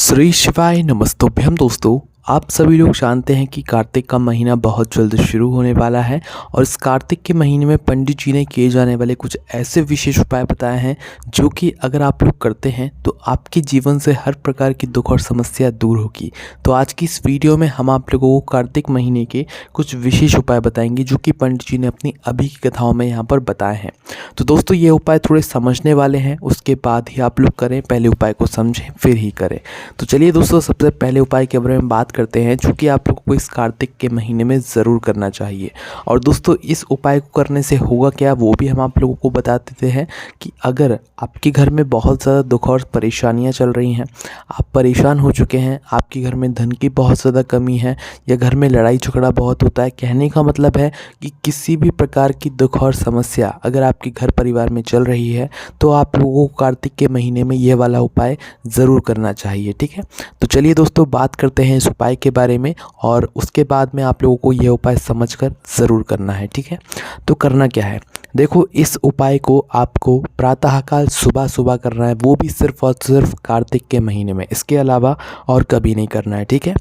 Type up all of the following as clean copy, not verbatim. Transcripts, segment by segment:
श्री शिवाय नमस्तोभ्यम दोस्तों। आप सभी लोग जानते हैं कि कार्तिक का महीना बहुत जल्द शुरू होने वाला है और इस कार्तिक के महीने में पंडित जी ने किए जाने वाले कुछ ऐसे विशेष उपाय बताए हैं जो कि अगर आप लोग करते हैं तो आपके जीवन से हर प्रकार की दुख और समस्या दूर होगी। तो आज की इस वीडियो में हम आप लोगों को कार्तिक महीने के कुछ विशेष उपाय बताएंगे जो कि पंडित जी ने अपनी अभी की कथाओं में यहाँ पर बताए हैं। तो दोस्तों ये उपाय थोड़े समझने वाले हैं, उसके बाद ही आप लोग करें, पहले उपाय को समझें फिर ही करें। तो चलिए दोस्तों सबसे पहले उपाय के बारे में बात करते हैं जो कि आप लोगों को इस कार्तिक के महीने में ज़रूर करना चाहिए। और दोस्तों इस उपाय को करने से होगा क्या वो भी हम आप लोगों को बता देते हैं कि अगर आपके घर में बहुत ज़्यादा दुख और परेशानियां चल रही हैं, आप परेशान हो चुके हैं, आपके घर में धन की बहुत ज़्यादा कमी है या घर में लड़ाई झगड़ा बहुत होता है, कहने का मतलब है कि किसी भी प्रकार की दुख और समस्या अगर आपके घर परिवार में चल रही है तो आप लोगों को कार्तिक के महीने में यह वाला उपाय ज़रूर करना चाहिए। ठीक है, तो चलिए दोस्तों बात करते हैं इस उपाय के बारे में और उसके बाद में आप लोगों को यह उपाय समझकर ज़रूर करना है। ठीक है, तो करना क्या है, देखो इस उपाय को आपको प्रातःकाल सुबह सुबह करना है, वो भी सिर्फ और सिर्फ कार्तिक के महीने में, इसके अलावा और कभी नहीं करना है। ठीक है,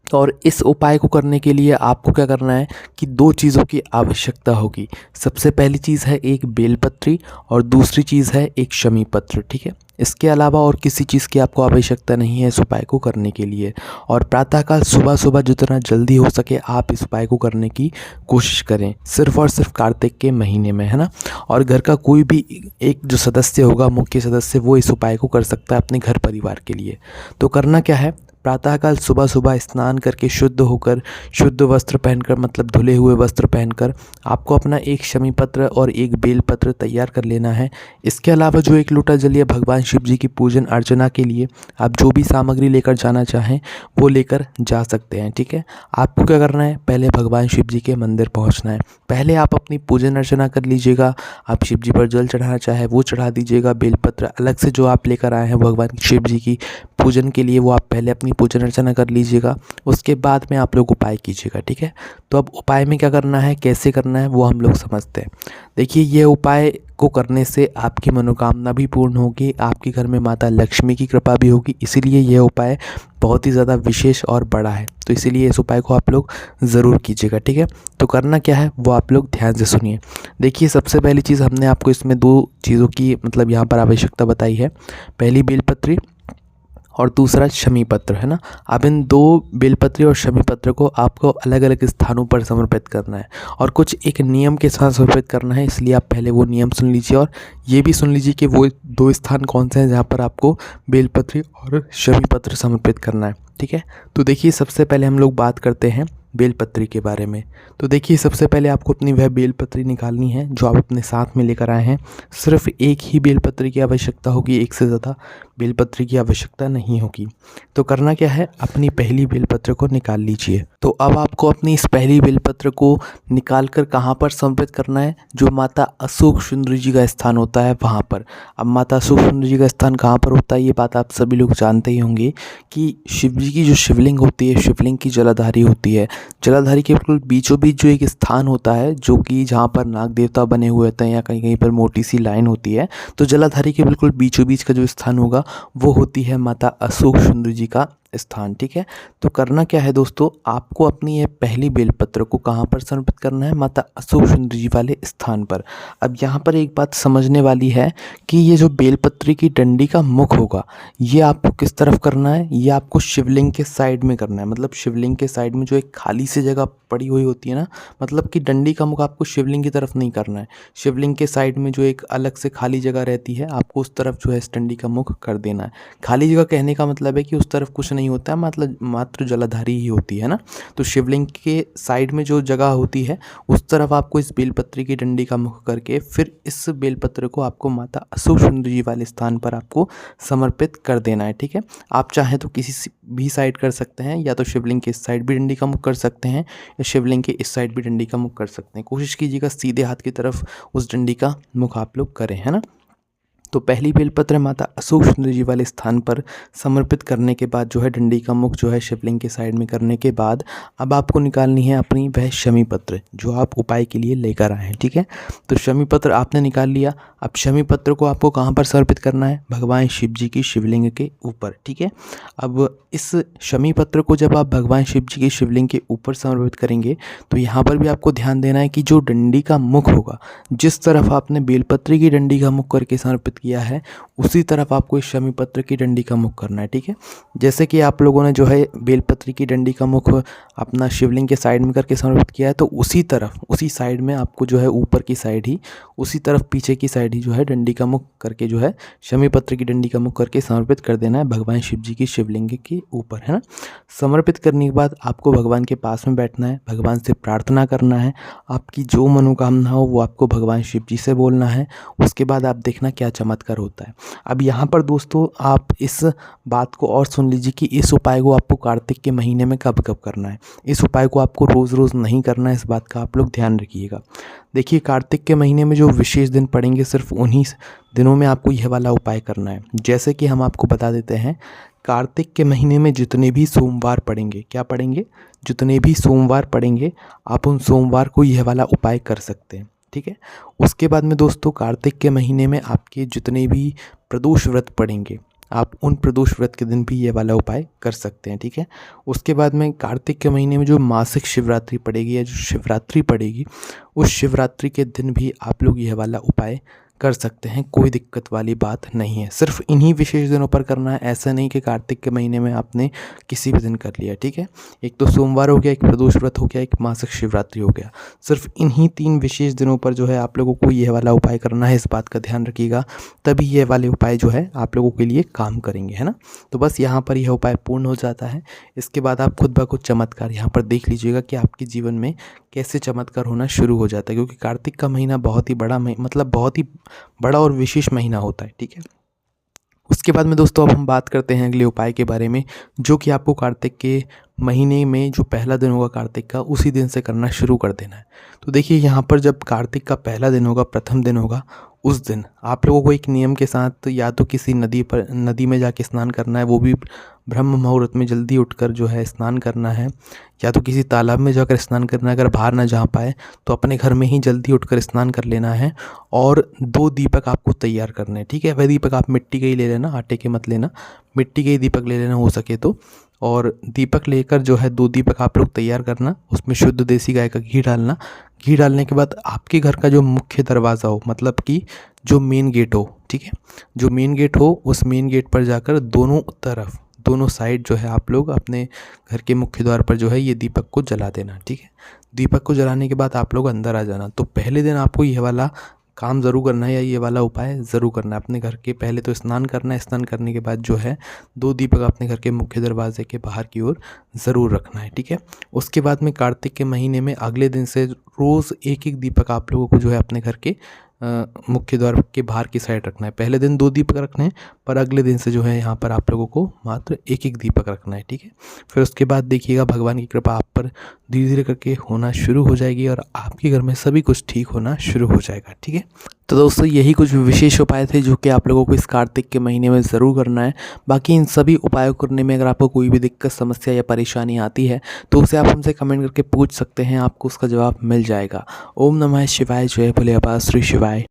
और इस उपाय को करने के लिए आपको क्या करना है कि दो चीज़ों की आवश्यकता होगी। सबसे पहली चीज़ है एक बेलपत्री और दूसरी चीज़ है एक शमी पत्र। ठीक है, इसके अलावा और किसी चीज़ की आपको आवश्यकता नहीं है इस उपाय को करने के लिए। और प्रातःकाल सुबह सुबह जितना जल्दी हो सके आप इस उपाय को करने की कोशिश करें, सिर्फ और सिर्फ कार्तिक के महीने में, है ना। और घर का कोई भी एक जो सदस्य होगा, मुख्य सदस्य, वो इस उपाय को कर सकता है अपने घर परिवार के लिए। तो करना क्या है, प्रातःकाल सुबह सुबह स्नान करके शुद्ध होकर, शुद्ध वस्त्र पहनकर, मतलब धुले हुए वस्त्र पहनकर आपको अपना एक शमी पत्र और एक बेल पत्र तैयार कर लेना है। इसके अलावा जो एक लोटा जल या भगवान शिव जी की पूजन अर्चना के लिए आप जो भी सामग्री लेकर जाना चाहें वो लेकर जा सकते हैं। ठीक है, आपको क्या करना है, पहले भगवान शिव जी के मंदिर पहुँचना है, पहले आप अपनी पूजन अर्चना कर लीजिएगा। आप शिव जी पर जल चढ़ाना चाहे वो चढ़ा दीजिएगा, बेलपत्र अलग से जो आप लेकर आए हैं भगवान शिव जी की पूजन के लिए वो आप पहले अपनी पूजन अर्चना कर लीजिएगा, उसके बाद में आप लोग उपाय कीजिएगा। ठीक है, तो अब उपाय में क्या करना है, कैसे करना है वो हम लोग समझते हैं। देखिए ये उपाय को करने से आपकी मनोकामना भी पूर्ण होगी, आपके घर में माता लक्ष्मी की कृपा भी होगी, इसीलिए यह उपाय बहुत ही ज़्यादा विशेष और बड़ा है। तो इसीलिए इस उपाय को आप लोग ज़रूर कीजिएगा। ठीक है, तो करना क्या है वो आप लोग ध्यान से सुनिए। देखिए सबसे पहली चीज़ हमने आपको इसमें दो चीज़ों की मतलब यहाँ पर आवश्यकता बताई है, पहली बेलपत्री और दूसरा शमी पत्र, है ना। अब इन दो बेलपत्री और शमी पत्र को आपको अलग अलग स्थानों पर समर्पित करना है और कुछ एक नियम के साथ समर्पित करना है, इसलिए आप पहले वो नियम सुन लीजिए और ये भी सुन लीजिए कि वो दो स्थान कौन से हैं जहाँ पर आपको बेलपत्री और शमी पत्र समर्पित करना है। ठीक है, तो देखिए सबसे पहले हम लोग बात करते हैं बेलपत्री के बारे में। तो देखिए सबसे पहले आपको अपनी वह बेलपत्री निकालनी है जो आप अपने साथ में लेकर आए हैं। सिर्फ एक ही बेलपत्री की आवश्यकता होगी, एक से ज़्यादा बेलपत्री की आवश्यकता नहीं होगी। तो करना क्या है, अपनी पहली बेलपत्र को निकाल लीजिए। तो अब आपको अपनी इस पहली बेलपत्र को निकाल कर कहाँ पर समर्पित करना है, जो माता अशोक सुंदरी जी का स्थान होता है वहाँ पर। अब माता अशोक सुंदरी जी का स्थान कहाँ पर होता है ये बात आप सभी लोग जानते ही होंगे कि शिव जी की जो शिवलिंग होती है, शिवलिंग की जलाधारी होती है, जलाधारी के बिल्कुल बीचों बीच जो एक स्थान होता है जो कि जहाँ पर नाग देवता बने हुए होते हैं या कहीं कहीं पर मोटी सी लाइन होती है, तो जलाधारी के बिल्कुल बीचों बीच का जो स्थान होगा वो होती है माता अशोक सुंदरी जी का स्थान। ठीक है, तो करना क्या है दोस्तों, आपको अपनी ये पहली बेलपत्र को कहाँ पर समर्पित करना है, माता अशोक सुंदरी जी वाले स्थान पर। अब यहाँ पर एक बात समझने वाली है कि ये जो बेलपत्री की डंडी का मुख होगा ये आपको किस तरफ करना है, ये आपको शिवलिंग के साइड में करना है। मतलब शिवलिंग के साइड में जो एक खाली सी जगह पड़ी हुई होती है ना, मतलब कि डंडी का मुख आपको शिवलिंग की तरफ नहीं करना है, शिवलिंग के साइड में जो एक अलग से खाली जगह रहती है आपको उस तरफ जो है इस डंडी का मुख कर देना है। खाली जगह कहने का मतलब है कि उस तरफ कुछ नहीं होता है, मतलब मात्र जलाधारी ही होती है ना। तो शिवलिंग के साइड में जो जगह होती है उस तरफ आपको इस बेलपत्री की डंडी का मुख करके फिर इस बेलपत्र को आपको माता अशोक सुंदरी जी वाले स्थान पर आपको समर्पित कर देना है। ठीक है, आप चाहें तो किसी भी साइड कर सकते हैं, या तो शिवलिंग के इस साइड भी डंडी का मुख कर सकते हैं या शिवलिंग के इस साइड भी डंडी का मुख कर सकते हैं। कोशिश कीजिएगा सीधे हाथ की तरफ उस डंडी का मुख आप लोग करें, है ना। तो पहली बेलपत्र माता अशोक सुंदर जी वाले स्थान पर समर्पित करने के बाद जो है डंडी का मुख जो है शिवलिंग के साइड में करने के बाद अब आपको निकालनी है अपनी वह शमी पत्र जो आप उपाय के लिए लेकर आए हैं। ठीक है, तो शमी पत्र आपने निकाल लिया। अब शमी पत्र को आपको कहाँ पर समर्पित करना है? भगवान शिव जी की शिवलिंग के ऊपर। ठीक है, अब इस शमी पत्र को जब आप भगवान शिव जी की शिवलिंग के ऊपर समर्पित करेंगे तो यहाँ पर भी आपको ध्यान देना है कि जो डंडी का मुख होगा, जिस तरफ आपने बेलपत्र की डंडी का मुख करके समर्पित किया है उसी तरफ आपको इस शमी पत्र की डंडी का मुख करना है। ठीक है, जैसे कि आप लोगों ने जो है बेलपत्र की डंडी का मुख अपना शिवलिंग के साइड में करके समर्पित किया है, तो उसी तरफ उसी साइड में आपको जो है ऊपर की साइड ही उसी तरफ पीछे की साइड ही जो है डंडी का मुख करके जो है शमी पत्र की डंडी का मुख करके समर्पित कर देना है भगवान शिव जी की शिवलिंग के ऊपर, है ना। समर्पित करने के बाद आपको भगवान के पास में बैठना है, भगवान से प्रार्थना करना है, आपकी जो मनोकामना हो वो आपको भगवान शिव जी से बोलना है। उसके बाद आप देखना क्या चमत्कार होता है। अब यहाँ पर दोस्तों आप इस बात को और सुन लीजिए कि इस उपाय को आपको कार्तिक के महीने में कब कब करना है। इस उपाय को आपको रोज़ रोज़ नहीं करना है, इस बात का आप लोग ध्यान रखिएगा। देखिए, कार्तिक के महीने में जो विशेष दिन पड़ेंगे सिर्फ उन्हीं दिनों में आपको यह वाला उपाय करना है। जैसे कि हम आपको बता देते हैं, कार्तिक के महीने में जितने भी सोमवार पड़ेंगे, क्या पड़ेंगे? जितने भी सोमवार पड़ेंगे आप उन सोमवार को यह वाला उपाय कर सकते हैं। ठीक है, उसके बाद में दोस्तों कार्तिक के महीने में आपके जितने भी प्रदोष व्रत पड़ेंगे आप उन प्रदोष व्रत के दिन भी ये वाला उपाय कर सकते हैं। ठीक है, उसके बाद में कार्तिक के महीने में जो मासिक शिवरात्रि पड़ेगी या जो शिवरात्रि पड़ेगी उस शिवरात्रि के दिन भी आप लोग यह वाला उपाय कर सकते हैं, कोई दिक्कत वाली बात नहीं है। सिर्फ इन्हीं विशेष दिनों पर करना है, ऐसा नहीं कि कार्तिक के महीने में आपने किसी भी दिन कर लिया। ठीक है, एक तो सोमवार हो गया, एक प्रदोष व्रत हो गया, एक मासिक शिवरात्रि हो गया। सिर्फ इन्हीं 3 विशेष दिनों पर जो है आप लोगों को यह वाला उपाय करना है, इस बात का ध्यान रखिएगा, तभी ये वाले उपाय जो है आप लोगों के लिए काम करेंगे, है ना। तो बस यहाँ पर यह उपाय पूर्ण हो जाता है। इसके बाद आप खुद ब खुद चमत्कार यहाँ पर देख लीजिएगा कि आपके जीवन में कैसे चमत्कार होना शुरू हो जाता है, क्योंकि कार्तिक का महीना बहुत ही बड़ा मतलब बहुत ही बड़ा और विशेष महीना होता है। ठीक है, उसके बाद में दोस्तों अब हम बात करते हैं अगले उपाय के बारे में, जो कि आपको कार्तिक के महीने में जो पहला दिन होगा कार्तिक का, उसी दिन से करना शुरू कर देना है। तो देखिए, यहाँ पर जब कार्तिक का पहला दिन होगा, प्रथम दिन होगा, उस दिन आप लोगों को एक नियम के साथ या तो किसी नदी में जाके स्नान करना है, वो भी ब्रह्म मुहूर्त में जल्दी उठकर जो है स्नान करना है, या तो किसी तालाब में जाकर स्नान करना है। अगर बाहर ना जा पाए तो अपने घर में ही जल्दी उठकर स्नान कर लेना है, और 2 दीपक आपको तैयार करने हैं। ठीक है, वह दीपक आप मिट्टी के ही ले लेना, आटे के मत लेना, मिट्टी के ही दीपक ले लेना हो सके तो। और दीपक लेकर जो है 2 दीपक आप लोग तैयार करना, उसमें शुद्ध देसी गाय का घी डालना। घी डालने के बाद आपके घर का जो मुख्य दरवाज़ा हो, मतलब कि जो मेन गेट हो, ठीक है, जो मेन गेट हो उस मेन गेट पर जाकर दोनों तरफ, दोनों साइड जो है आप लोग अपने घर के मुख्य द्वार पर जो है ये दीपक को जला देना। ठीक है, दीपक को जलाने के बाद आप लोग अंदर आ जाना। तो पहले दिन आपको यह वाला काम ज़रूर करना है, या ये वाला उपाय ज़रूर करना है। अपने घर के पहले तो स्नान करना है, स्नान करने के बाद जो है 2 दीपक अपने घर के मुख्य दरवाजे के बाहर की ओर ज़रूर रखना है। ठीक है, उसके बाद में कार्तिक के महीने में अगले दिन से रोज़ एक एक दीपक आप लोगों को जो है अपने घर के मुख्य द्वार के बाहर की साइड रखना है। पहले दिन 2 दीपक रखने हैं, पर अगले दिन से जो है यहाँ पर आप लोगों को मात्र एक एक दीपक रखना है। ठीक है, फिर उसके बाद देखिएगा भगवान की कृपा आप पर धीरे धीरे करके होना शुरू हो जाएगी और आपके घर में सभी कुछ ठीक होना शुरू हो जाएगा। ठीक है, तो दोस्तों यही कुछ विशेष उपाय थे जो कि आप लोगों को इस कार्तिक के महीने में ज़रूर करना है। बाकी इन सभी उपायों करने में अगर आपको कोई भी दिक्कत, समस्या या परेशानी आती है तो उसे आप हमसे कमेंट करके पूछ सकते हैं, आपको उसका जवाब मिल जाएगा। ओम नमः शिवाय, जय भोले बाबा श्री शिवाय।